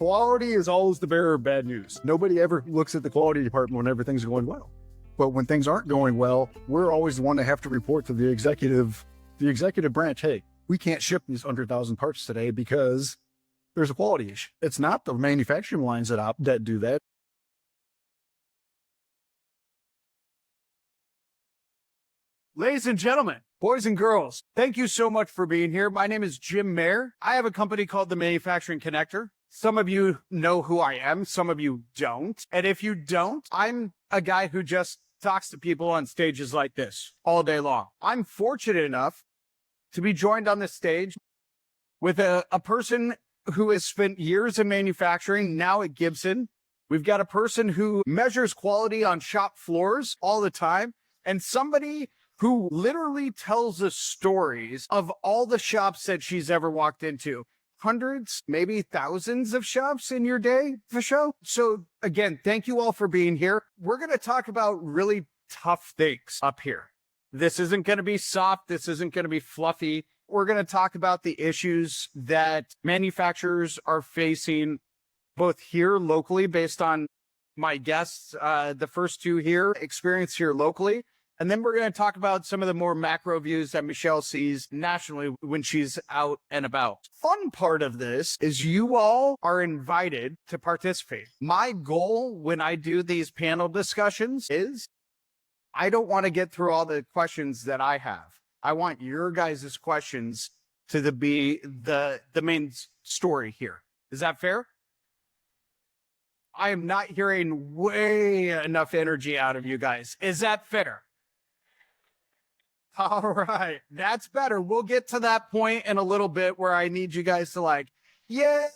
Quality is always the bearer of bad news. Nobody ever looks at the quality department when everything's going well. But when things aren't going well, we're always the one to have to report to the executive branch, hey, we can't ship these 100,000 parts today because there's a quality issue. It's not the manufacturing lines that do that. Ladies and gentlemen, boys and girls, thank you so much for being here. My name is Jim Mayer. I have a company called The Manufacturing Connector. Some of you know who I am. Some of you don't. And if you don't, I'm a guy who just talks to people on stages like this all day long. I'm fortunate enough to be joined on this stage with a person who has spent years in manufacturing, now at Gibson. We've got a person who measures quality on shop floors all the time, and somebody who literally tells us stories of all the shops that she's ever walked into. Hundreds, maybe thousands of shops in your day, for sure. So again, thank you all for being here. We're going to talk about really tough things up here. This isn't going to be soft. This isn't going to be fluffy. We're going to talk about the issues that manufacturers are facing both here locally based on my guests, the first two here, experience here locally. And then we're going to talk about some of the more macro views that Michelle sees nationally when she's out and about. Fun part of this is you all are invited to participate. My goal when I do these panel discussions is I don't want to get through all the questions that I have. I want your guys' questions to be the main story here. Is that fair? I am not hearing way enough energy out of you guys. Is that fair? All right, that's better. We'll get to that point in a little bit where I need you guys to yeah,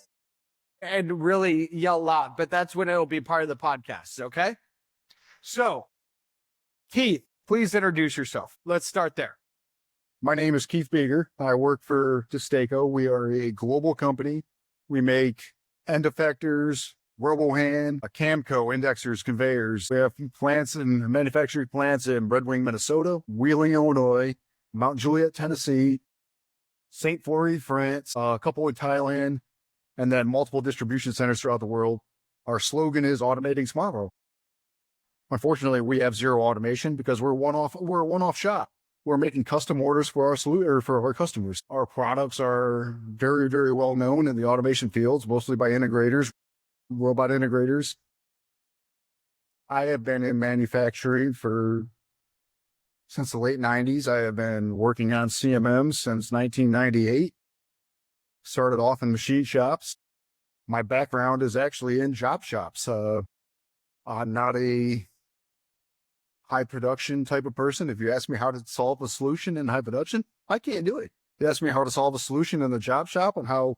and really yell loud, but that's when it'll be part of the podcast, okay? So, Kieth, please introduce yourself. Let's start there. My name is Kieth Bieger. I work for Destaco. We are a global company. We make end effectors, wearable hand, Camco, indexers, conveyors. We have plants and manufacturing plants in Red Wing, Minnesota, Wheeling, Illinois, Mount Juliet, Tennessee, St. Flory, France, a couple in Thailand, and then multiple distribution centers throughout the world. Our slogan is automating tomorrow. Unfortunately, we have zero automation because we're a one-off shop. We're making custom orders for our customers. Our products are very, very well known in the automation fields, mostly by integrators, robot integrators. I have been in manufacturing since the late 90s. I have been working on CMMs since 1998. Started off in machine shops. My background is actually in job shops. I'm not a high production type of person. If you ask me how to solve a solution in high production, I can't do it. If you ask me how to solve a solution in the job shop and how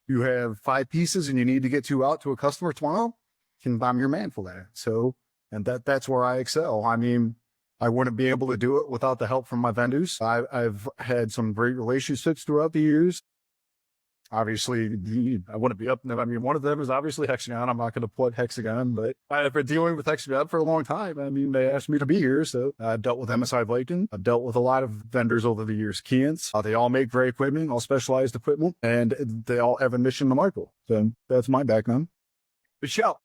you have 5 pieces and you need to get 2 out to a customer tomorrow, I'm your man for that. So, and that's where I excel. I mean, I wouldn't be able to do it without the help from my vendors. I've had some great relationships throughout the years. Obviously, I wouldn't be up. I mean, one of them is obviously Hexagon. I'm not going to put Hexagon, but I've been dealing with Hexagon for a long time. I mean, they asked me to be here, so I've dealt with MSI Viking. I've dealt with a lot of vendors over the years. Kieth, they all make great equipment, all specialized equipment, and they all have a mission to market. So that's my background. Michelle.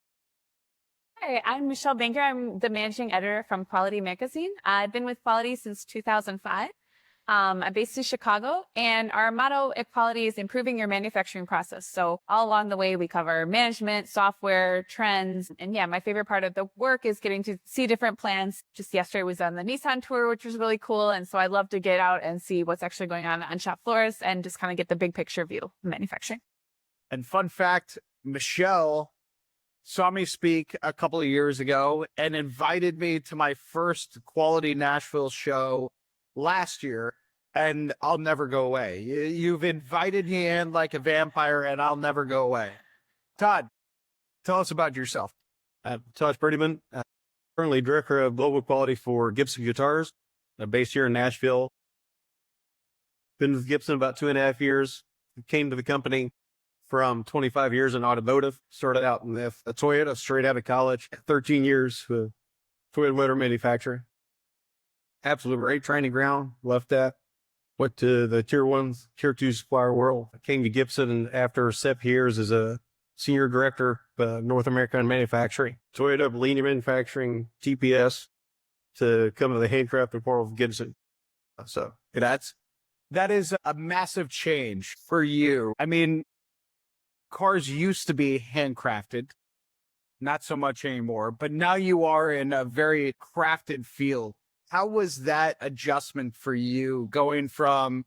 Hi, I'm Michelle Bangert. I'm the managing editor from Quality Magazine. I've been with Quality since 2005. I'm based in Chicago, and our motto at Quality is improving your manufacturing process. So all along the way, we cover management, software, trends. And yeah, my favorite part of the work is getting to see different plants. Just yesterday was on the Nissan tour, which was really cool. And so I love to get out and see what's actually going on shop floors and just kind of get the big picture view of manufacturing. And fun fact, Michelle saw me speak a couple of years ago and invited me to my first Quality Nashville show last year, and I'll never go away. You've invited me in like a vampire, and I'll never go away. Todd, tell us about yourself. Todd Prettyman, currently director of global quality for Gibson guitars, based here in Nashville. Been with Gibson about 2.5 years. Came to the company from 25 years in automotive. Started out in a Toyota straight out of college. 13 years with Toyota motor manufacturing. Absolute great training ground. Left that. Went to the tier 1, tier 2 supplier world. I came to Gibson after 7 years as a Senior Director of North American Manufacturing. So I ended up leading manufacturing TPS to come to the handcrafted world of Gibson. So that is a massive change for you. I mean, cars used to be handcrafted, not so much anymore, but now you are in a very crafted field. How was that adjustment for you going from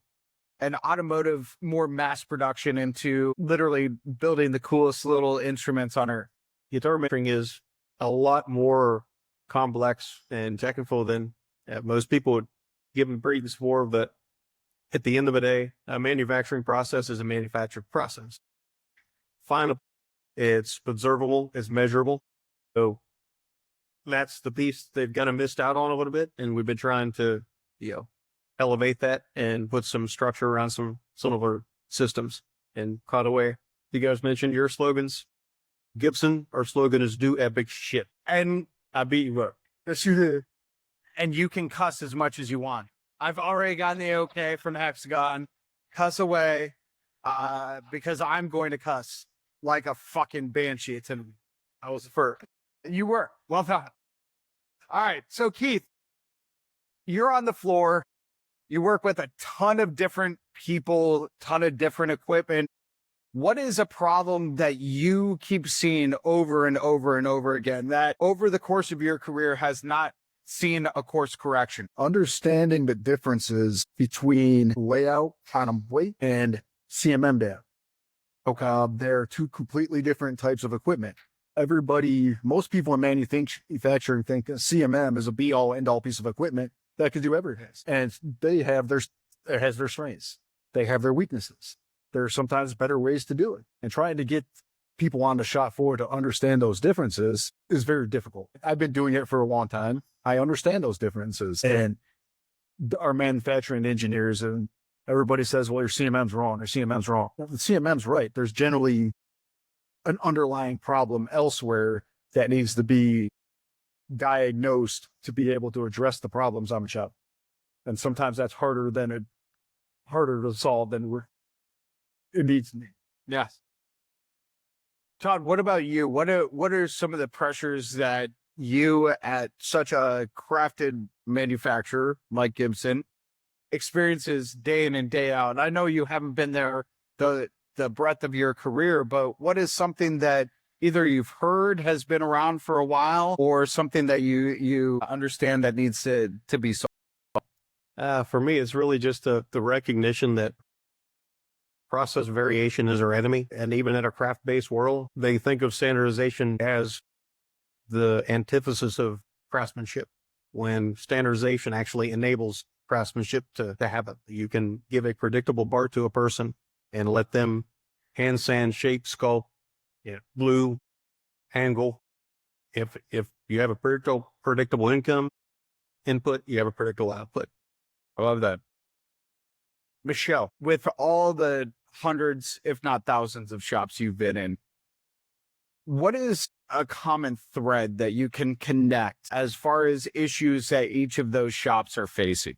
an automotive, more mass production into literally building the coolest little instruments on earth? guitar manufacturing is a lot more complex and technical than most people would give them credence for, but at the end of the day, a manufacturing process is a manufacturing process. Final, it's observable, it's measurable. So that's the piece they've kind of missed out on a little bit. And we've been trying to, elevate that and put some structure around some of our systems. And caught away, you guys mentioned your slogans. Gibson, our slogan is do epic shit. And I beat you up. and you can cuss as much as you want. I've already gotten the okay from Hexagon. Cuss away, because I'm going to cuss like a fucking banshee. I was the first. You were. Well done. All right. So, Kieth, you're on the floor. You work with a ton of different people, ton of different equipment. What is a problem that you keep seeing over and over and over again that over the course of your career has not seen a course correction? Understanding the differences between layout, quantum weight, and CMM data. Okay, they're two completely different types of equipment. Most people in manufacturing think CMM is a be-all, end-all piece of equipment that can do everything. And it has their strengths. They have their weaknesses. There are sometimes better ways to do it. And trying to get people on the shop floor to understand those differences is very difficult. I've been doing it for a long time. I understand those differences. And our manufacturing engineers and everybody says, well, your CMM's wrong, or CMM's wrong. Well, the CMM's right. There's generally an underlying problem elsewhere that needs to be diagnosed to be able to address the problems on the shop. And sometimes that's harder to solve than it needs to be. Yes. Todd, what about you? What are some of the pressures that you at such a crafted manufacturer like Gibson experiences day in and day out? And I know you haven't been there the breadth of your career, but what is something that either you've heard has been around for a while or something that you understand that needs to be solved? For me, it's really just the recognition that process variation is our enemy. And even in a craft-based world, they think of standardization as the antithesis of craftsmanship, when standardization actually enables craftsmanship to happen. You can give a predictable part to a person and let them hand sand, shape, sculpt, glue, angle. If you have a predictable income input, you have a predictable output. I love that. Michelle, with all the hundreds, if not thousands of shops you've been in, what is a common thread that you can connect as far as issues that each of those shops are facing?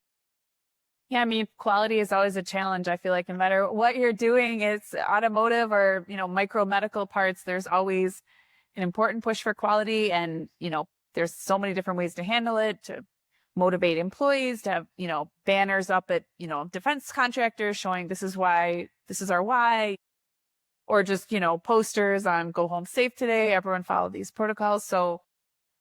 Yeah, I mean, quality is always a challenge. I feel like no matter what you're doing, it's automotive or, micro medical parts, there's always an important push for quality. And, there's so many different ways to handle it, to motivate employees, to have, banners up at, defense contractors showing this is why, this is our why, or just, posters on go home safe today. Everyone follow these protocols. So,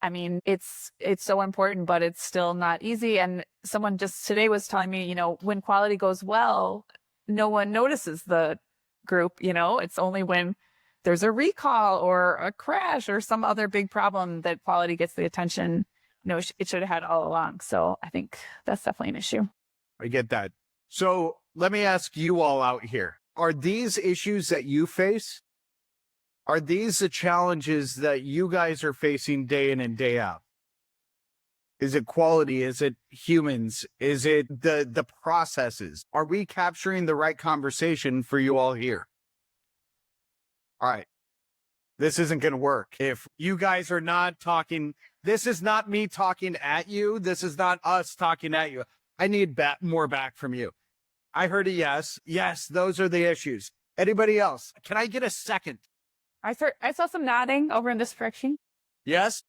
I mean, it's so important, but it's still not easy. And someone just today was telling me, when quality goes well, no one notices the group, it's only when there's a recall or a crash or some other big problem that quality gets the attention, it should have had all along. So I think that's definitely an issue. I get that. So let me ask you all out here. Are these issues that you face? Are these the challenges that you guys are facing day in and day out? Is it quality? Is it humans? Is it the processes? Are we capturing the right conversation for you all here? All right. This isn't going to work. If you guys are not talking, this is not me talking at you. This is not us talking at you. I need more back from you. I heard a yes. Yes, those are the issues. Anybody else? Can I get a second? I saw some nodding over in this direction. Yes.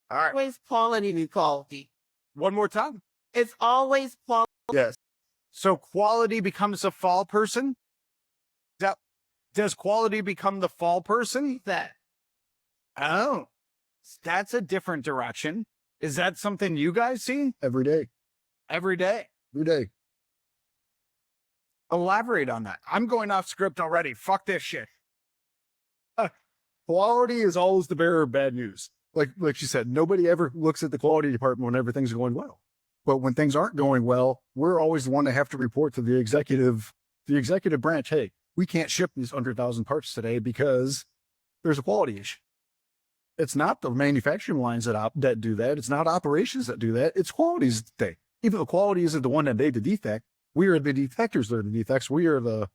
All right. Always quality. One more time. It's always quality. Yes. So quality becomes a fall person? Does quality become the fall person? That Oh, that's a different direction. Is that something you guys see Every day. every day? Every day. Elaborate on that. I'm going off script already. Fuck this shit. Quality is always the bearer of bad news. Like she said, nobody ever looks at the quality department when everything's going well. But when things aren't going well, we're always the one to have to report to the executive branch, hey, we can't ship these 100,000 parts today because there's a quality issue. It's not the manufacturing lines that do that. It's not operations that do that. It's quality's thing. Even though quality isn't the one that made the defect, we are the defectors that are the defects. We are the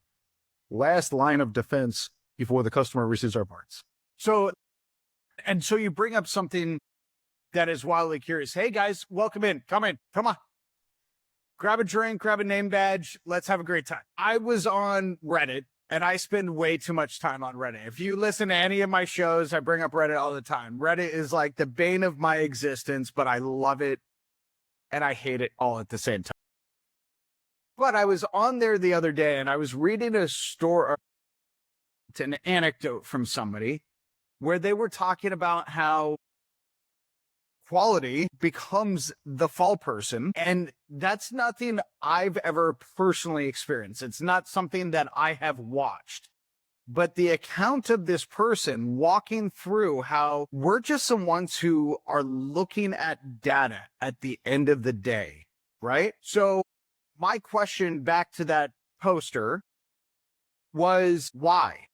last line of defense before the customer receives our parts. So you bring up something that is wildly curious. Hey guys, welcome in. Come in. Come on. Grab a drink, grab a name badge. Let's have a great time. I was on Reddit and I spend way too much time on Reddit. If you listen to any of my shows, I bring up Reddit all the time. Reddit is like the bane of my existence, but I love it and I hate it all at the same time. But I was on there the other day and I was reading an anecdote from somebody where they were talking about how quality becomes the fall person. And that's nothing I've ever personally experienced. It's not something that I have watched. But the account of this person walking through how we're just some ones who are looking at data at the end of the day, right? So my question back to that poster was why?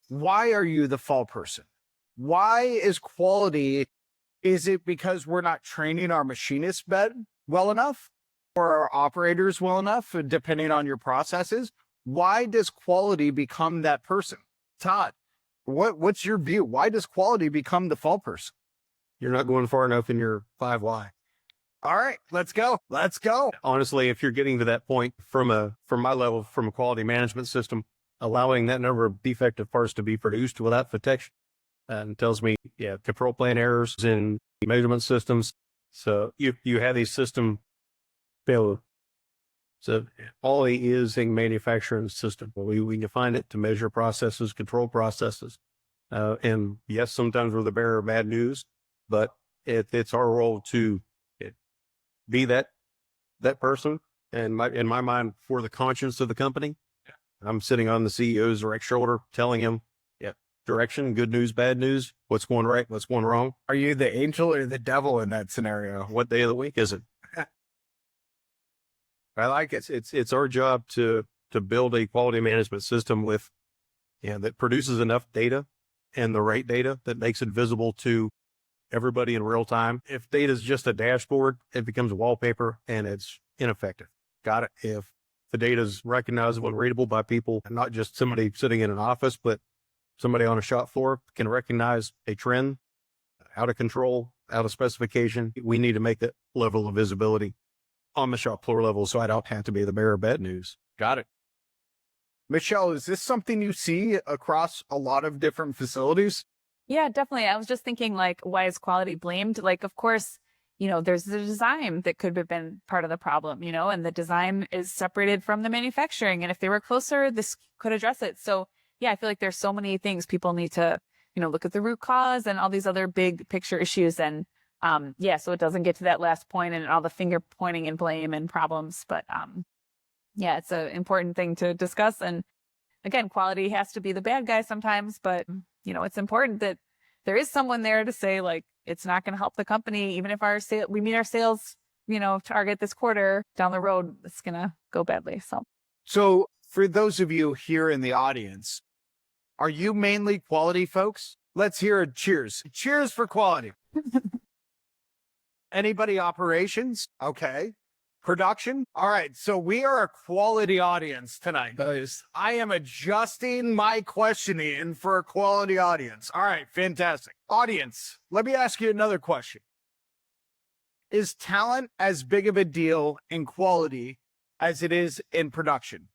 Why are you the fall person? Why is quality? Is it because we're not training our machinists well enough or our operators well enough, depending on your processes? Why does quality become that person? Todd, what's your view? Why does quality become the fall person? You're not going far enough in your 5 why. All right, let's go. Let's go. Honestly, if you're getting to that point from my level, from a quality management system, allowing that number of defective parts to be produced without protection, and tells me, control plan errors in measurement systems. So you have these system failure. So quality is a manufacturing system. We define it to measure processes, control processes. And yes, sometimes we're the bearer of bad news, but it's our role to be that person. And in my mind, for the conscience of the company, I'm sitting on the CEO's right shoulder telling him, direction, good news, bad news, what's going right, what's going wrong. Are you the angel or the devil in that scenario? What day of the week is it? I like it. It's our job to build a quality management system with, that produces enough data and the right data that makes it visible to everybody in real time. If data is just a dashboard, it becomes a wallpaper and it's ineffective. Got it. If the data is recognizable and readable by people, and not just somebody sitting in an office, but somebody on a shop floor can recognize a trend, out of control, out of specification. We need to make that level of visibility on the shop floor level so I don't have to be the bearer of bad news. Got it. Michelle, is this something you see across a lot of different facilities? Yeah, definitely. I was just thinking, like, why is quality blamed? Like, of course, there's the design that could have been part of the problem, and the design is separated from the manufacturing. And if they were closer, this could address it. So yeah, I feel like there's so many things people need to, look at the root cause and all these other big picture issues. And so it doesn't get to that last point and all the finger pointing and blame and problems. But it's an important thing to discuss. And again, quality has to be the bad guy sometimes, but it's important that there is someone there to say, like, it's not going to help the company, even if we meet our sales, target this quarter, down the road, it's going to go badly. So for those of you here in the audience, are you mainly quality folks? Let's hear a cheers. Cheers for quality. Anybody operations? Okay. Production? All right. So we are a quality audience tonight. Nice. I am adjusting my questioning for a quality audience. All right. Fantastic. Audience, let me ask you another question. Is talent as big of a deal in quality as it is in production?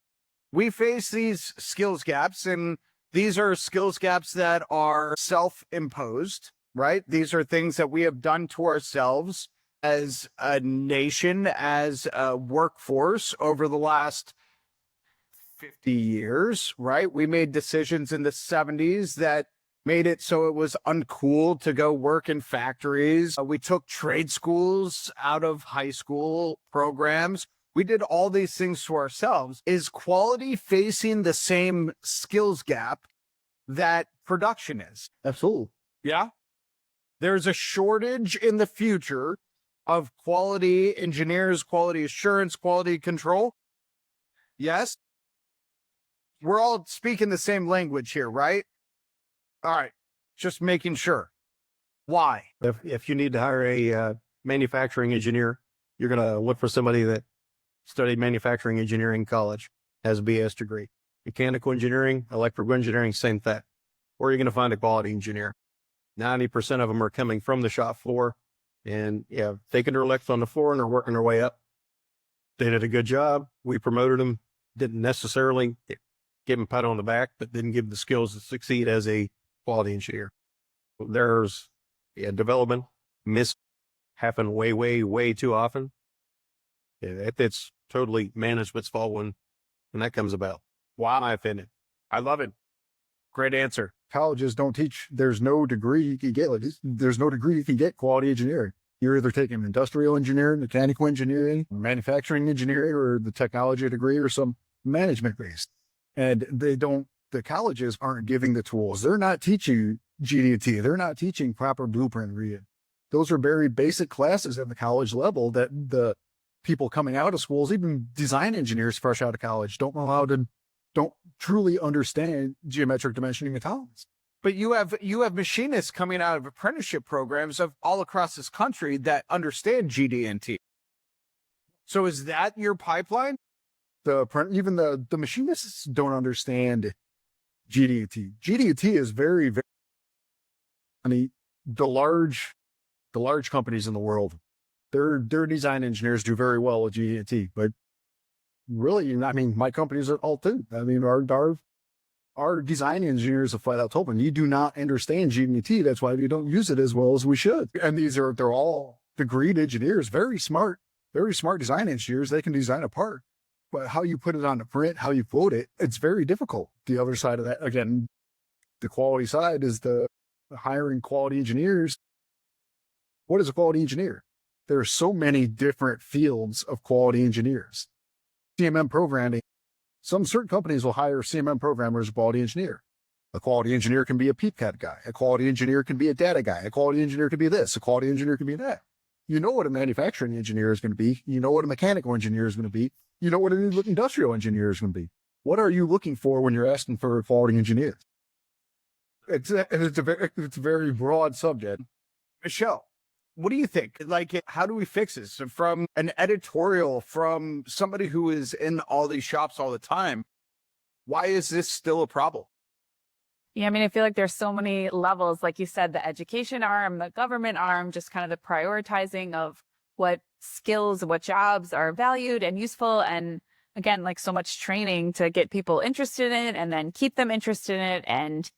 We face these skills gaps, and These are skills gaps that are self-imposed, right? These are things that we have done to ourselves as a nation, as a workforce over the last 50 years, right? We made decisions in the 70s that made it so it was uncool to go work in factories. We took trade schools out of high school programs. We did all these things to ourselves. Is quality facing the same skills gap that production is? Absolutely. Yeah. There's a shortage in the future of quality engineers, quality assurance, quality control. Yes. We're all speaking the same language here, right? All right. Just making sure. Why? If you need to hire a manufacturing engineer, you're going to look for somebody that studied manufacturing engineering in college, has a BS degree. Mechanical engineering, electrical engineering, same thing. Or you're going to find a quality engineer. 90% of them are coming from the shop floor and taking their licks on the floor and they're working their way up. They did a good job. We promoted them. Didn't necessarily give them a pat on the back, but didn't give them the skills to succeed as a quality engineer. There's development happen way, way, way too often. It's totally management's fault when that comes about. Wow. In my opinion. I love it. Great answer. Colleges don't teach. There's no degree you can get. There's no degree you can get quality engineering. You're either taking industrial engineering, mechanical engineering, manufacturing engineering, or the technology degree or some management based. And the colleges aren't giving the tools. They're not teaching GD&T. They're not teaching proper blueprint reading. Those are very basic classes at the college level that the people coming out of schools, even design engineers fresh out of college, don't truly understand geometric dimensioning and tolerance. But you have machinists coming out of apprenticeship programs of all across this country that understand GD&T. So is that your pipeline? Even the machinists don't understand GD&T. GD&T is very, very, the large companies in the world, their design engineers do very well with GD&T, but really, my companies are all too. Our design engineers have flat out told me, you do not understand GD&T. That's why we don't use it as well as we should. And they're all degreed engineers, very smart design engineers. They can design a part, but how you put it on the print, how you quote it, it's very difficult. The other side of that, again, the quality side is the hiring quality engineers. What is a quality engineer? There are so many different fields of quality engineers. CMM programming. Some certain companies will hire CMM programmers as a quality engineer. A quality engineer can be a PeepCAD guy. A quality engineer can be a data guy. A quality engineer can be this. A quality engineer can be that. You know what a manufacturing engineer is going to be. You know what a mechanical engineer is going to be. You know what an industrial engineer is going to be. What are you looking for when you're asking for a quality engineer? It's a very broad subject. Michelle, what do you think? Like, how do we fix this? From an editorial, from somebody who is in all these shops all the time, why is this still a problem? Yeah, I feel like there's so many levels, like you said, the education arm, the government arm, just kind of the prioritizing of what skills, what jobs are valued and useful. And again, like so much training to get people interested in it and then keep them interested in it. And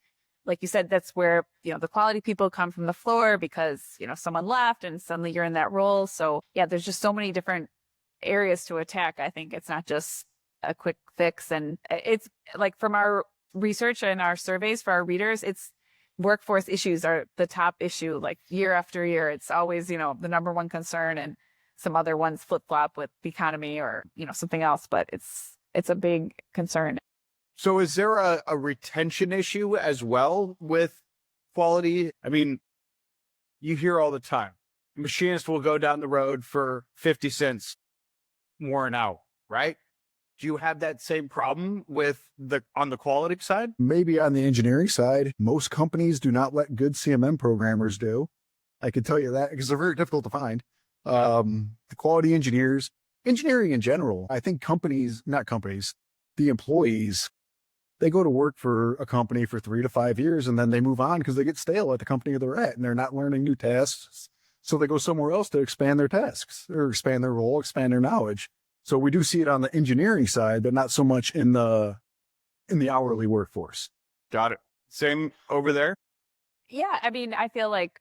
like you said, that's where, the quality people come from the floor because, someone left and suddenly you're in that role. So yeah, there's just so many different areas to attack. I think it's not just a quick fix. And it's like from our research and our surveys for our readers, it's workforce issues are the top issue, like year after year. It's always, the number one concern, and some other ones flip flop with the economy or, something else, but it's a big concern. So is there a retention issue as well with quality? You hear all the time, machinists will go down the road for 50 cents more an hour, right? Do you have that same problem on the quality side? Maybe on the engineering side, most companies do not let good CMM programmers do. I can tell you that because they're very difficult to find. The quality engineers, engineering in general, I think the employees, they go to work for a company for 3 to 5 years and then they move on because they get stale at the company they're at and they're not learning new tasks. So they go somewhere else to expand their tasks or expand their role, expand their knowledge. So we do see it on the engineering side, but not so much in the hourly workforce. Got it. Same over there. Yeah, I mean, I feel like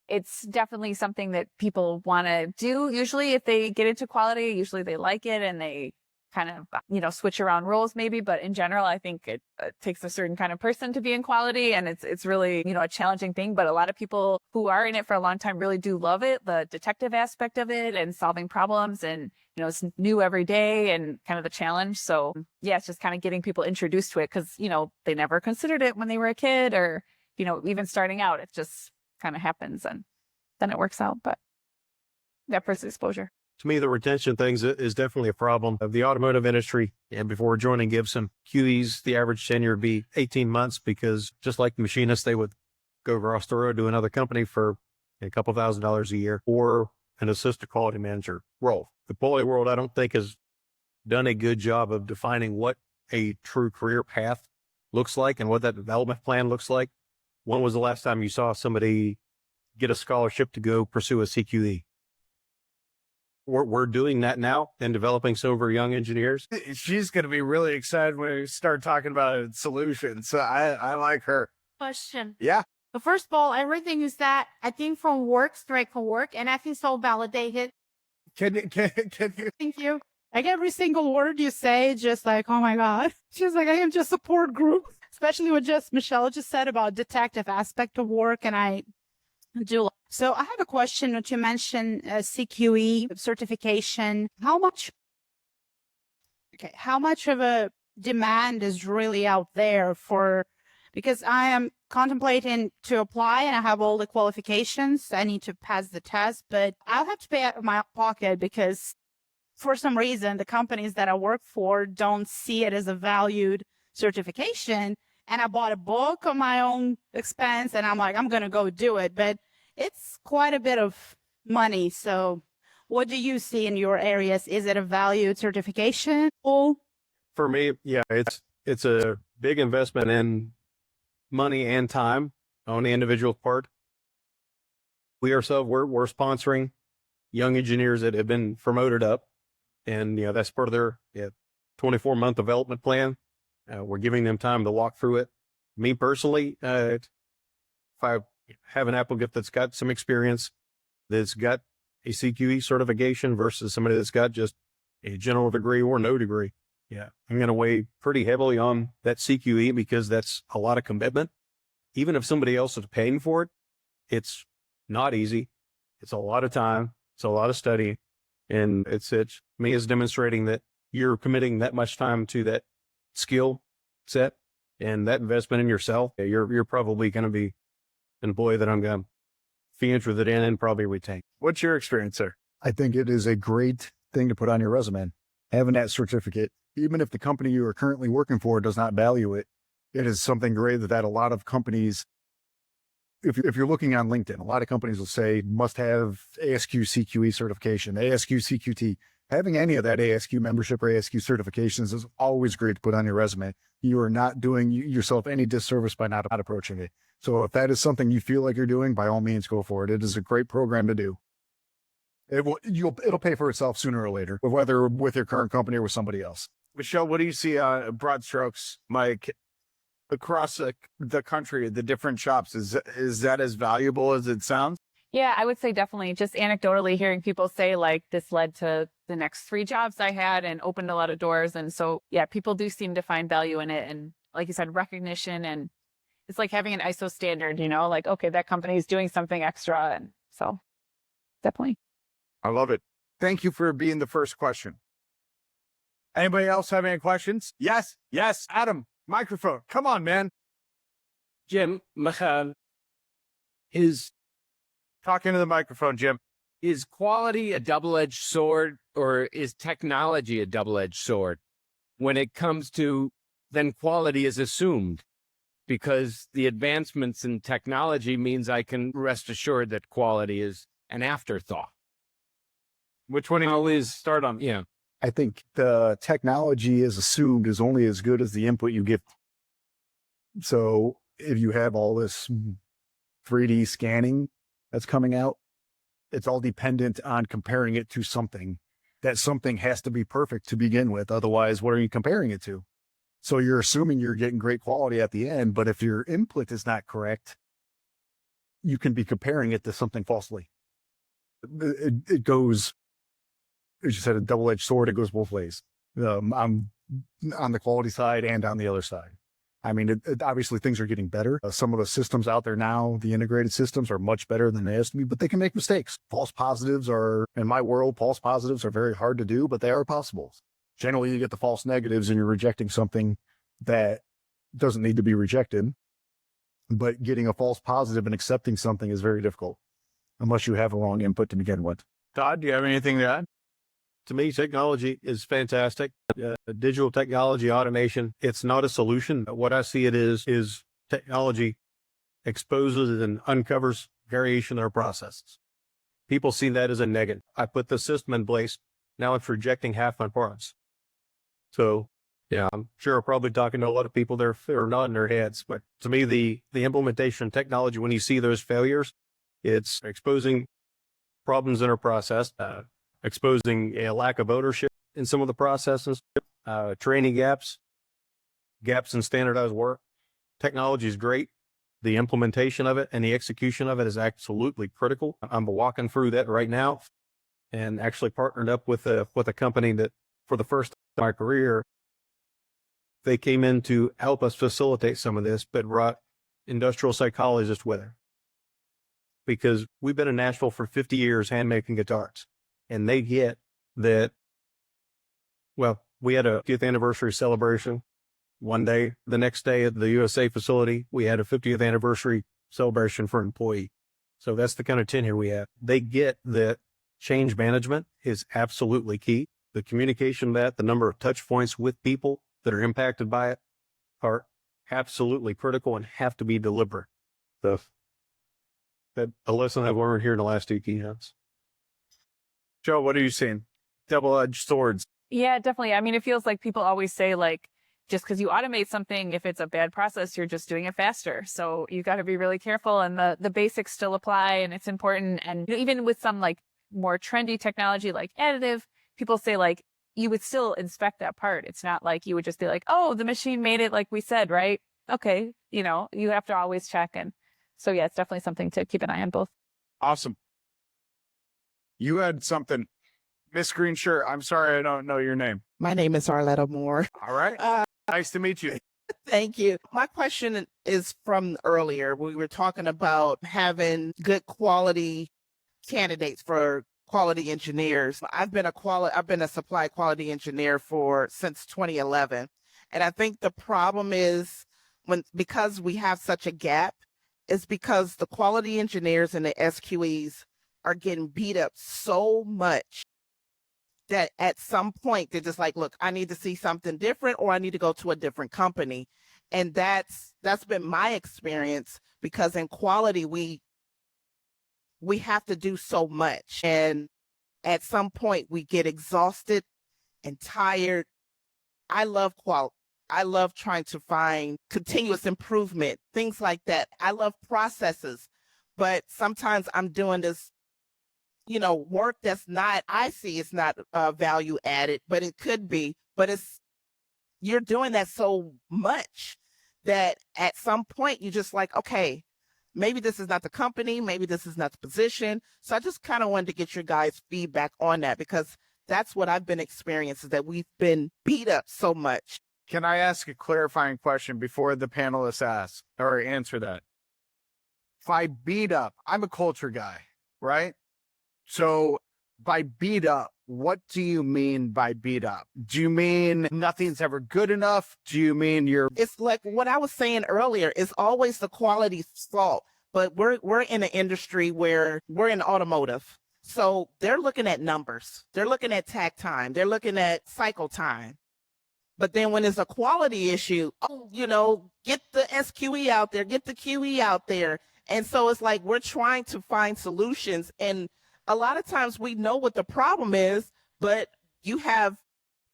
it's definitely something that people want to do. Usually if they get into quality, usually they like it and they kind of, switch around roles maybe. But in general, I think it takes a certain kind of person to be in quality, and it's really, a challenging thing. But a lot of people who are in it for a long time really do love it, the detective aspect of it and solving problems, and, it's new every day and kind of the challenge. So yeah, it's just kind of getting people introduced to it because, they never considered it when they were a kid or, even starting out. It just kind of happens and then it works out. But that first exposure. To me, the retention things is definitely a problem of the automotive industry. And before joining Gibson, QE's, the average tenure would be 18 months because just like the machinists, they would go across the road to another company for a couple $1,000s a year or an assistant quality manager role. The quality world, I don't think, has done a good job of defining what a true career path looks like and what that development plan looks like. When was the last time you saw somebody get a scholarship to go pursue a CQE? We're doing that now and developing some of our young engineers. She's going to be really excited when we start talking about solutions. So I like her. Question. Yeah. But first of all, everything you said, I think from work, straight from work, and I feel so validated. Can you? Thank you. Like every single word you say, just like, oh my God. She's like, I am just support group, especially what Michelle just said about detective aspect of work. And I do. So I have a question that you mentioned, CQE certification. How much of a demand is really out there because I am contemplating to apply and I have all the qualifications. I need to pass the test, but I'll have to pay out of my pocket because for some reason, the companies that I work for don't see it as a valued certification. And I bought a book on my own expense and I'm like, I'm going to go do it. But it's quite a bit of money. So what do you see in your areas? Is it a valued certification? For me, yeah, it's a big investment in money and time on the individual part. We ourselves, we're sponsoring young engineers that have been promoted up. And, that's part of their 24-month development plan. We're giving them time to walk through it. Me personally, if I have an applicant that's got some experience, that's got a CQE certification versus somebody that's got just a general degree or no degree, I'm going to weigh pretty heavily on that CQE because that's a lot of commitment. Even if somebody else is paying for it, it's not easy. It's a lot of time. It's a lot of study. And it's me is demonstrating that you're committing that much time to that skill set and that investment in yourself. You're probably going to be an employee that I'm going to be interested in and probably retain. What's your experience there? I think it is a great thing to put on your resume. Having that certificate, even if the company you are currently working for does not value it, it is something great that a lot of companies, if you're looking on LinkedIn, a lot of companies will say must have ASQ CQE certification, ASQ CQT. Having any of that ASQ membership or ASQ certifications is always great to put on your resume. You are not doing yourself any disservice by not approaching it. So if that is something you feel like you're doing, by all means, go for it. It is a great program to do. It'll pay for itself sooner or later, whether with your current company or with somebody else. Michelle, what do you see broad strokes, Mike, across the country, the different shops? Is that as valuable as it sounds? Yeah, I would say definitely just anecdotally hearing people say like this led to the next 3 jobs I had and opened a lot of doors. And so, yeah, people do seem to find value in it. And like you said, recognition, and it's like having an ISO standard, like, okay, that company is doing something extra. And so definitely. I love it. Thank you for being the first question. Anybody else have any questions? Yes. Adam, microphone. Come on, man. Jim, Michelle, Talk into the microphone, Jim. is quality a double-edged sword, or is technology a double-edged sword? When it comes to, then quality is assumed because the advancements in technology means I can rest assured that quality is an afterthought. Which one do you always start on? Yeah. I think the technology is assumed is only as good as the input you give. So if you have all this 3D scanning that's coming out, it's all dependent on comparing it to something. That something has to be perfect to begin with. Otherwise, what are you comparing it to? So you're assuming you're getting great quality at the end, but if your input is not correct, you can be comparing it to something falsely. It goes, as you said, a double-edged sword. It goes both ways. I'm on the quality side and on the other side. I mean, obviously things are getting better. Some of the systems out there now, the integrated systems, are much better than they used to be, but they can make mistakes. False positives are, in my world, false positives are very hard to do, but they are possible. Generally, you get the false negatives and you're rejecting something that doesn't need to be rejected. But getting a false positive and accepting something is very difficult unless you have a wrong input to begin with. Todd, do you have anything to add? To me, technology is fantastic. Digital technology, automation, it's not a solution. What I see it is technology exposes and uncovers variation in our processes. People see that as a negative. I put the system in place. Now it's rejecting half my parts. So, yeah, I'm sure I'm probably talking to a lot of people there who are nodding their heads. But to me, the implementation of technology, when you see those failures, it's exposing problems in our process, exposing a lack of ownership in some of the processes, training gaps in standardized work. Technology is great. The implementation of it and the execution of it is absolutely critical. I'm walking through that right now and actually partnered up with a company that for the first time in my career, they came in to help us facilitate some of this, but brought industrial psychologists with it. Because we've been in Nashville for 50 years hand making guitars. And they get that, well, we had a 50th anniversary celebration one day. The next day at the USA facility, we had a 50th anniversary celebration for an employee. So that's the kind of tenure we have. They get that change management is absolutely key. The communication of that, the number of touch points with people that are impacted by it are absolutely critical and have to be deliberate. That's a lesson I've learned here in the last 2 keynotes. Joe, what are you seeing? Double-edged swords. Yeah, definitely. I mean, it feels like people always say, like, just because you automate something, if it's a bad process, you're just doing it faster. So you got to be really careful, and the basics still apply, and it's important. And even with some like more trendy technology like additive, people say like you would still inspect that part. It's not like you would just be like, oh, the machine made it like we said, right? Okay, you have to always check. And so yeah, it's definitely something to keep an eye on both. Awesome. You had something. Miss Green Shirt, I'm sorry I don't know your name. My name is Arletta Moore. All right. Nice to meet you. Thank you. My question is from earlier. We were talking about having good quality candidates for quality engineers. I've been a supply quality engineer since 2011. And I think the problem is because we have such a gap is because the quality engineers and the SQEs are getting beat up so much that at some point they're just like, look, I need to see something different, or I need to go to a different company. And that's been my experience, because in quality, we have to do so much. And at some point we get exhausted and tired. I love quality. I love trying to find continuous improvement, things like that. I love processes, but sometimes I'm doing this work that's not, I see it's not value added, but it could be, but you're doing that so much that at some point you're just like, okay, maybe this is not the company, maybe this is not the position. So I just kind of wanted to get your guys' feedback on that, because that's what I've been experiencing, is that we've been beat up so much. Can I ask a clarifying question before the panelists ask or answer that? By beat up, I'm a culture guy, right? So by beat up, what do you mean by beat up? Do you mean nothing's ever good enough? Do you mean It's like what I was saying earlier, it's always the quality's fault, but we're in an industry where we're in automotive. So they're looking at numbers. They're looking at takt time. They're looking at cycle time. But then when it's a quality issue, get the SQE out there, get the QE out there. And so it's like we're trying to find solutions, and a lot of times we know what the problem is, but you have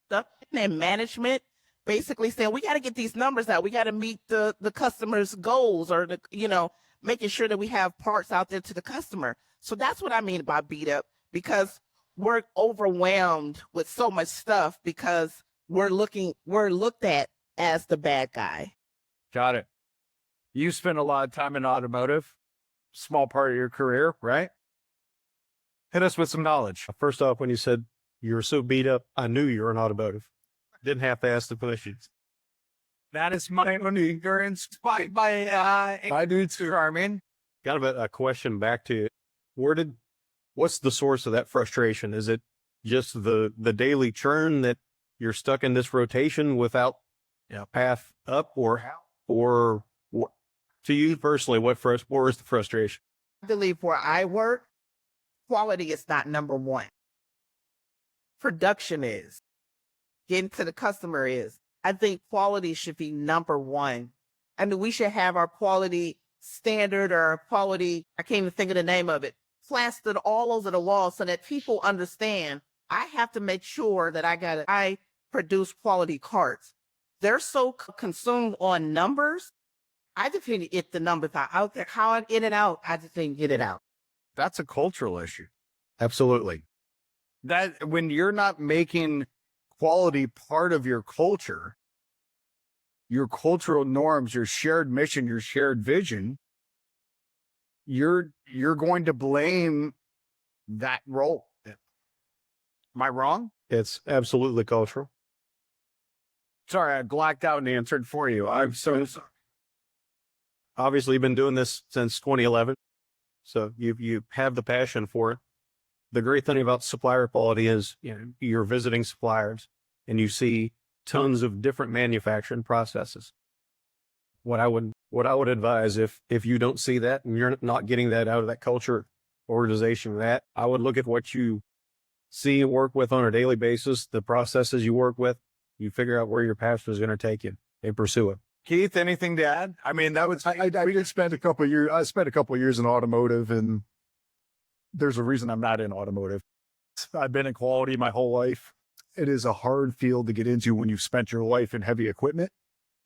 stuff in management basically saying, we got to get these numbers out. We got to meet the customer's goals, or making sure that we have parts out there to the customer. So that's what I mean by beat up, because we're overwhelmed with so much stuff, because we're looked at as the bad guy. Got it. You spent a lot of time in automotive, small part of your career, right? Hit us with some knowledge. First off, when you said you were so beat up, I knew you were in automotive. Didn't have to ask the questions. That is my only ignorance. I do too, Armin. Got a question back to you. What's the source of that frustration? Is it just the daily churn that you're stuck in this rotation without path up, or what, to you personally, where is the frustration? I believe where I work, quality is not number one. Production is. Getting to the customer is. I think quality should be number one. I mean, we should have our quality standard or our quality, I can't even think of the name of it, plastered all over the wall so that people understand I have to make sure that I produce quality carts. They're so consumed on numbers. I just need to get the numbers out there. How I get it out, I just need to get it out. That's a cultural issue. Absolutely. That when you're not making quality part of your culture, your cultural norms, your shared mission, your shared vision, you're going to blame that role. Am I wrong? It's absolutely cultural. Sorry, I blacked out and answered for you. I'm so sorry. Obviously, you've been doing this since 2011, so you have the passion for it. The great thing about supplier quality is, you're visiting suppliers and you see tons of different manufacturing processes. What I would advise, if you don't see that and you're not getting that out of that culture organization, that I would look at what you see and work with on a daily basis, the processes you work with, you figure out where your passion is going to take you and pursue it. Keith, anything to add? I mean, that was I did spend a couple of years. I spent a couple of years in automotive, and there's a reason I'm not in automotive. I've been in quality my whole life. It is a hard field to get into when you've spent your life in heavy equipment,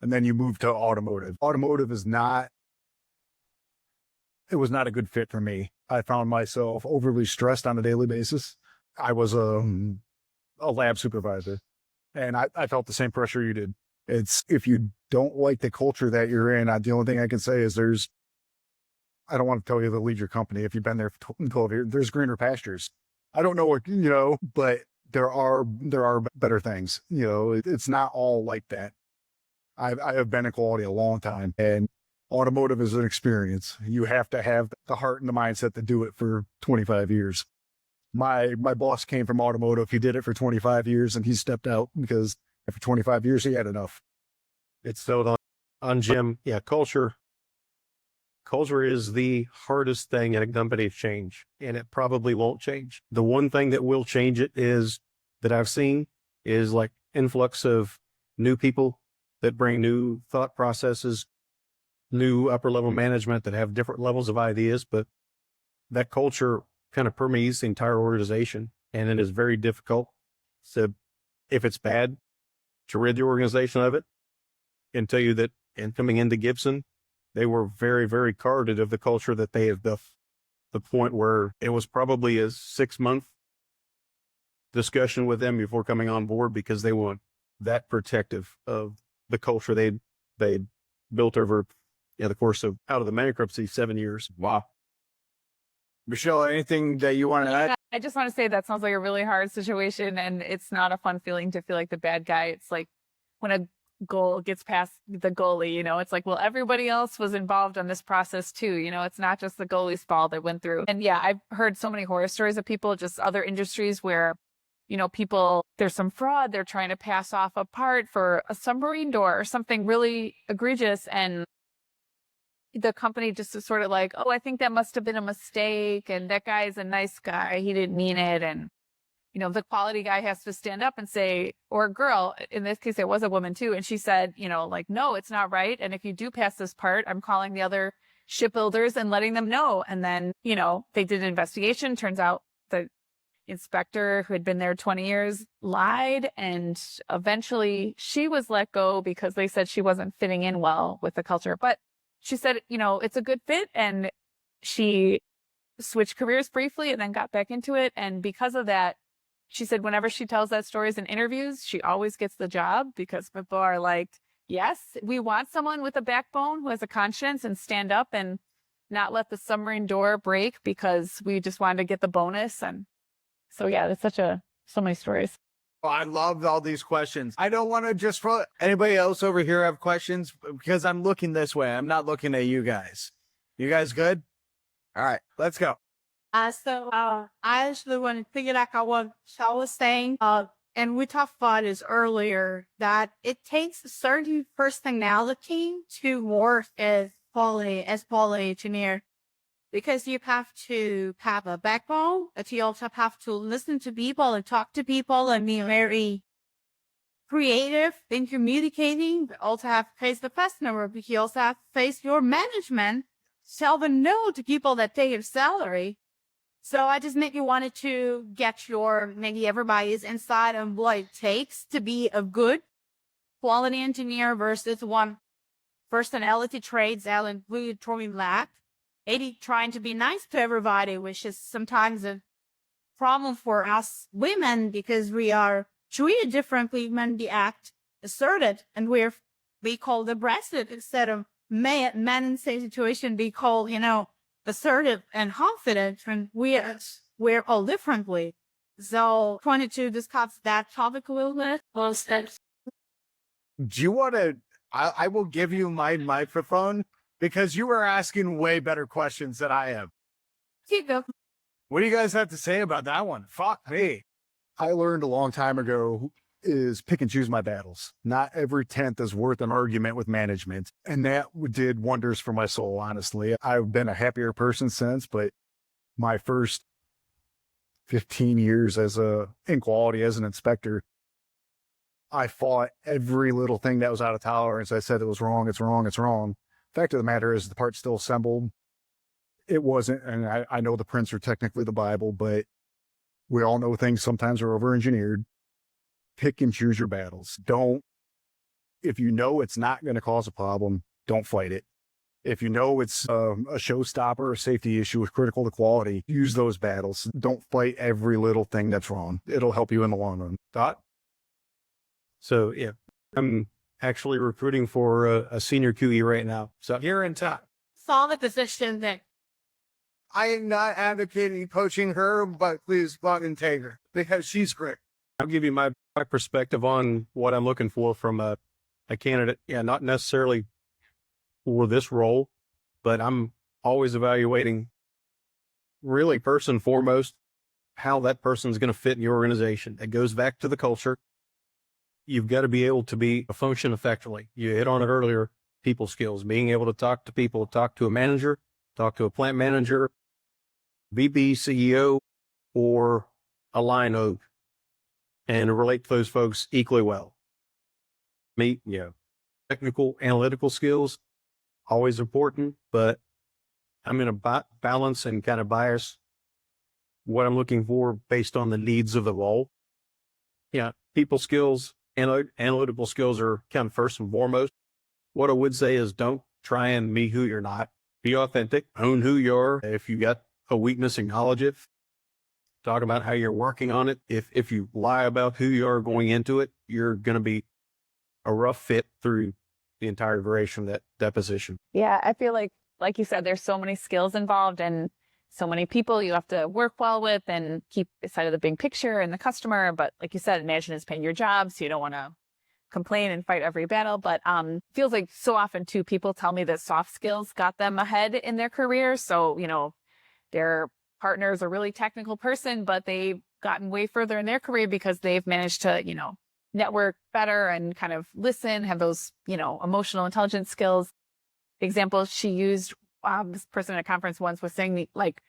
and then you move to automotive. Automotive it was not a good fit for me. I found myself overly stressed on a daily basis. I was a lab supervisor, and I felt the same pressure you did. It's, if you don't like the culture that you're in, the only thing I can say is I don't want to tell you to leave your company. If you've been there for 12 years, there's greener pastures. I don't know what, but there are better things. It's not all like that. I have been in quality a long time, and automotive is an experience. You have to have the heart and the mindset to do it for 25 years. My boss came from automotive. He did it for 25 years and he stepped out because after 25 years, he had enough. It's so on Jim. Yeah. Culture is the hardest thing in a company to change, and it probably won't change. The one thing that will change it that I've seen is like influx of new people that bring new thought processes, new upper level management that have different levels of ideas, but that culture kind of permeates the entire organization, and it is very difficult. So if it's bad, to rid the organization of it. And tell you that in coming into Gibson, they were very, very guarded of the culture that they have built. The point where it was probably a 6-month discussion with them before coming on board, because they weren't that protective of the culture they built over the course of, out of the bankruptcy, 7 years. wow. Michelle, anything that you want to add? I just want to say that sounds like a really hard situation, and it's not a fun feeling to feel like the bad guy. It's like when a goal gets past the goalie, it's like, well, everybody else was involved on this process too. It's not just the goalie's fault that went through. And yeah, I've heard so many horror stories of people, just other industries where, people, there's some fraud. They're trying to pass off a part for a submarine door or something really egregious. And the company just is sort of like, oh, I think that must have been a mistake. And that guy is a nice guy. He didn't mean it. And, the quality guy has to stand up and say, or a girl, in this case, it was a woman too. And she said, no, it's not right. And if you do pass this part, I'm calling the other shipbuilders and letting them know. And then, they did an investigation. Turns out the inspector who had been there 20 years lied. And eventually she was let go because they said she wasn't fitting in well with the culture. But she said, it's a good fit. And she switched careers briefly and then got back into it. And because of that, she said whenever she tells that stories in interviews, she always gets the job, because people are like, Yes, we want someone with a backbone who has a conscience and stand up and not let the submarine door break because we just wanted to get the bonus. And so, yeah, it's so many stories. Oh, I loved all these questions. I don't want to just throw anybody else over here have questions because I'm looking this way. I'm not looking at you guys. You guys good? All right, let's go. I actually want to piggyback on what Michelle was saying. And we talked about this earlier, that it takes a certain personality to work as quality engineer, because you have to have a backbone, but you also have to listen to people and talk to people and be very creative in communicating, but also have to face the customer, but you also have to face your management, tell them no to people that take your salary. So I just maybe wanted to get maybe everybody's insight on what it takes to be a good quality engineer versus one personality traits that include throwing lack, maybe trying to be nice to everybody, which is sometimes a problem for us women because we are treated differently when we act assertive and we call aggressive instead of men in the same situation be called, assertive and confident, and we're all differently. So I wanted to discuss that topic a little bit. Do you want to? I will give you my microphone because you are asking way better questions than I am. What do you guys have to say about that one? Fuck me. I learned a long time ago is pick and choose my battles. Not every 10th is worth an argument with management. And that did wonders for my soul, honestly. I've been a happier person since, but my first 15 years in quality as an inspector, I fought every little thing that was out of tolerance. I said it was wrong, it's wrong, it's wrong. Fact of the matter is the part's still assembled. It wasn't, and I know the prints are technically the Bible, but we all know things sometimes are over-engineered. Pick and choose your battles. If you know it's not going to cause a problem, don't fight it. If you know it's a showstopper, a safety issue is critical to quality, use those battles. Don't fight every little thing that's wrong. It'll help you in the long run. Todd? So, yeah, I'm actually recruiting for a senior QE right now. So You're in top. Saw the position that I am not advocating poaching her, but please go out and take her because she's great. I'll give you my perspective on what I'm looking for from a candidate. Yeah, not necessarily for this role, but I'm always evaluating really first and foremost how that person's going to fit in your organization. It goes back to the culture. You've got to be able to function effectively. You hit on it earlier, people skills, being able to talk to people, talk to a manager, talk to a plant manager, VP, CEO, or a line oak, and relate to those folks equally well. Technical, analytical skills, always important, but I'm going to balance and kind of bias what I'm looking for based on the needs of the role. Yeah, people skills, analytical skills are kind of first and foremost. What I would say is don't try and be who you're not. Be authentic, own who you are. If you got a weakness, acknowledge it. Talk about how you're working on it. If you lie about who you are going into it, you're going to be a rough fit through the entire duration of that position. Yeah, I feel like you said, there's so many skills involved and so many people you have to work well with and keep sight of the big picture and the customer. But like you said, management is paying your job, so you don't want to complain and fight every battle. But feels like so often too, people tell me that soft skills got them ahead in their career. So, their partner is a really technical person, but they've gotten way further in their career because they've managed to, network better and kind of listen, have those, emotional intelligence skills. The example she used, this person at a conference once was saying, like,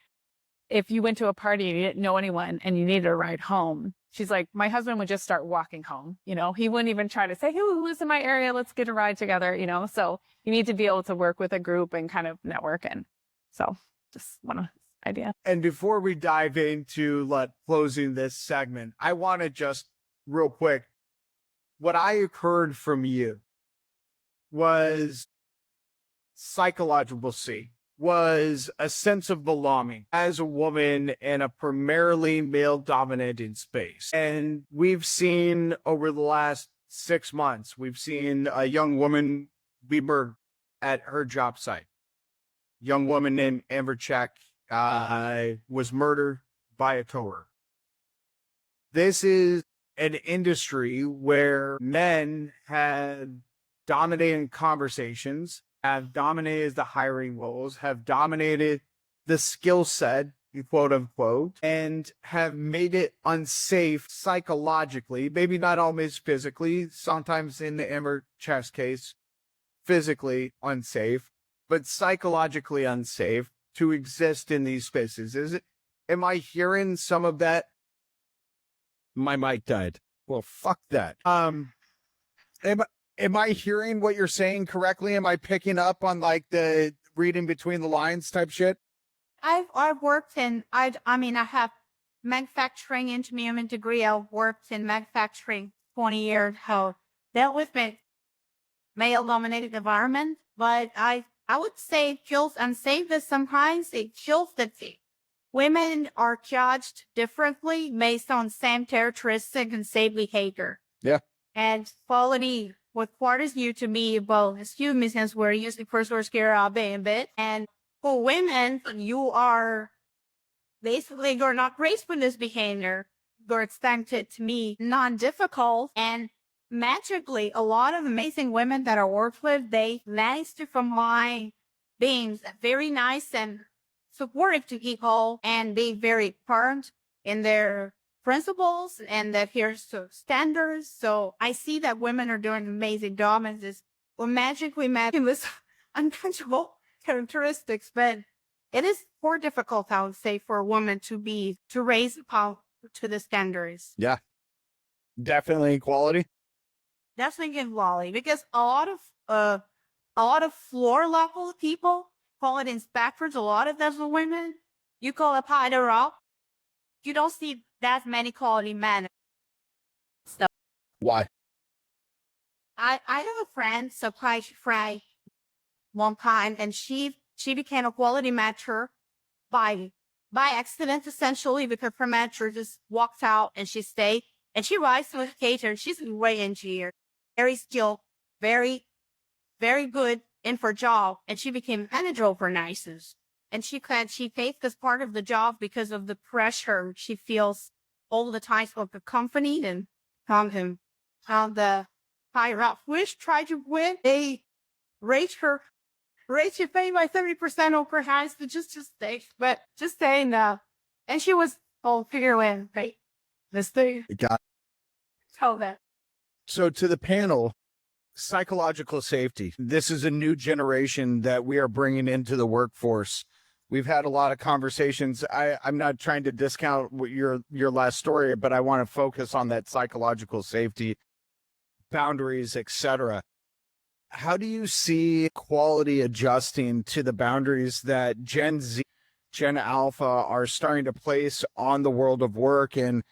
if you went to a party and you didn't know anyone and you needed a ride home, she's like, my husband would just start walking home. He wouldn't even try to say, hey, who lives in my area? Let's get a ride together, So you need to be able to work with a group and kind of network. And so just one idea. And before we dive into closing this segment, I want to just real quick, what I heard from you was psychological C, was a sense of belonging as a woman in a primarily male dominated space. And we've seen over the last 6 months, we've seen a young woman be murdered at her job site. Young woman named Amber Check was murdered by a coworker. This is an industry where men had dominated conversations, have dominated the hiring roles, have dominated the skill set, quote unquote, and have made it unsafe psychologically, maybe not always physically, sometimes in the Amber Check's case, physically unsafe, but psychologically unsafe to exist in these spaces. Am I hearing some of that? My mic died. Well, fuck that. Am I hearing what you're saying correctly? Am I picking up on like the reading between the lines type shit? I've worked in, I have manufacturing engineering degree. I've worked in manufacturing 20 years, how dealt with male-dominated environment, but I would say it feels unsafe that sometimes it feels that women are judged differently based on same characteristics and same behavior. Yeah. And quality, what requires you to be, well, excuse me, since we're using first word scare a bit. And for women, you are basically, you're not raised with this behavior. You're expected to be non-difficult, and magically, a lot of amazing women that I work with, they manage to combine being very nice and supportive to people and being very firm in their principles and adheres to standards. So I see that women are doing an amazing job and this will magically match this untouchable characteristics, but it is more difficult, I would say, for a woman to raise power to the standards. Yeah. Definitely equality. Definitely in Wally, because a lot of floor level people call it inspectors. A lot of them are women. You call it higher up. You don't see that many quality men. So Why? I have a friend, supply fry, one time, and she became a quality matcher by accident, essentially, because her matcher just walked out and she stayed. And she rises to the occasion. She's a great engineer, very skilled, very, very good in her job. And she became manager overnight. And she faced this part of the job because of the pressure she feels all the time of the company and found the higher up, which tried to win. They raised her pay by 30% over highs, but just saying that. And she was figure in, right? This thing. Got Tell that. So to the panel, psychological safety. This is a new generation that we are bringing into the workforce. We've had a lot of conversations. I'm not trying to discount what your last story, but I want to focus on that psychological safety, boundaries, etc. How do you see quality adjusting to the boundaries that Gen Z, Gen Alpha are starting to place on the world of work? And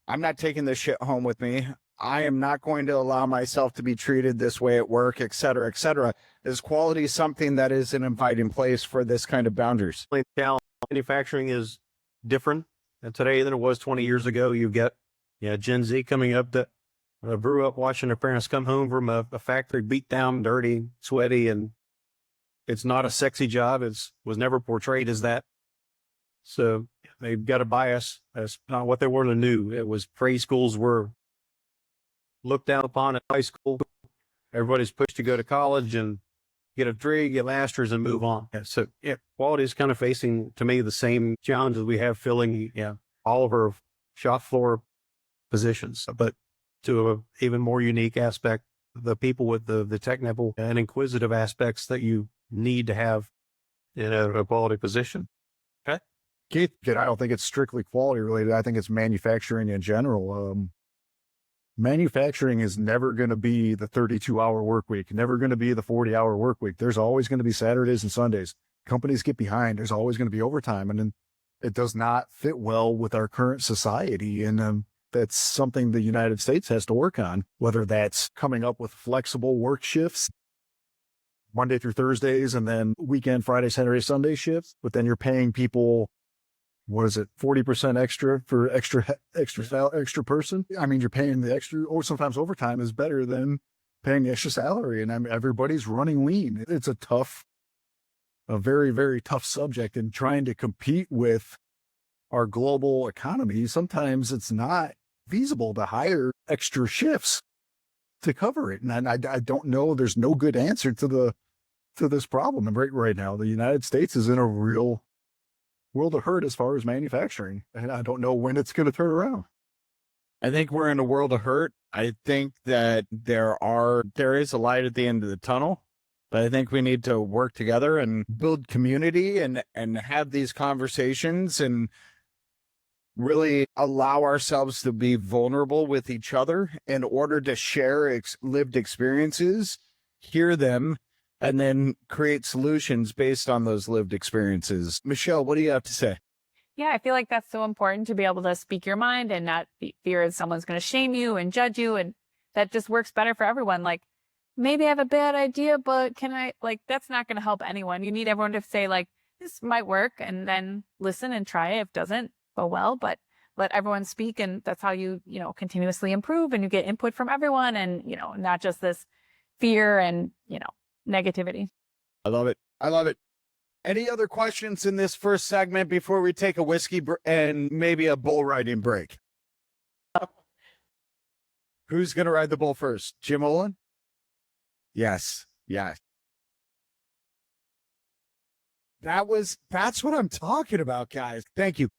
I'm not taking this shit home with me. I am not going to allow myself to be treated this way at work, et cetera, et cetera. Is quality something that is an inviting place for this kind of boundaries? Manufacturing is different today than it was 20 years ago. You've got Gen Z coming up that grew up watching their parents come home from a factory beat down, dirty, sweaty, and it's not a sexy job. It was never portrayed as that. So they've got a bias. That's not what they were to do. It was preschools were looked down upon at high school. Everybody's pushed to go to college and get a degree, get masters, and move on. So quality is kind of facing, to me, the same challenges we have filling all of our shop floor positions, but to an even more unique aspect, the people with the technical and inquisitive aspects that you need to have in a quality position. Okay. Keith, I don't think it's strictly quality related. I think it's manufacturing in general. Manufacturing is never going to be the 32-hour work week, never going to be the 40-hour work week. There's always going to be Saturdays and Sundays. Companies get behind. There's always going to be overtime. And then it does not fit well with our current society. And that's something the United States has to work on, whether that's coming up with flexible work shifts, Monday through Thursdays, and then weekend, Friday, Saturday, Sunday shifts. But then you're paying people what is it, 40% extra for extra person? I mean, you're paying the extra, or sometimes overtime is better than paying extra salary. And I mean, everybody's running lean. It's a very, very tough subject, and trying to compete with our global economy. Sometimes it's not feasible to hire extra shifts to cover it. And I don't know, there's no good answer to this problem. And right now, the United States is in a real world of hurt as far as manufacturing. And I don't know when it's going to turn around. I think we're in a world of hurt. I think that there is a light at the end of the tunnel, but I think we need to work together and build community and have these conversations and really allow ourselves to be vulnerable with each other in order to share lived experiences, hear them, and then create solutions based on those lived experiences. Michelle, what do you have to say? Yeah, I feel like that's so important to be able to speak your mind and not fear that someone's going to shame you and judge you. And that just works better for everyone. Like, maybe I have a bad idea, but that's not going to help anyone. You need everyone to say, like, this might work, and then listen and try it. If it doesn't go well, but let everyone speak. And that's how you continuously improve, and you get input from everyone, and, not just this fear and, negativity. I love it. I love it. Any other questions in this first segment before we take a whiskey and maybe a bull riding break? Who's going to ride the bull first? Jim Olin? Yes. Yes. That's what I'm talking about, guys. Thank you.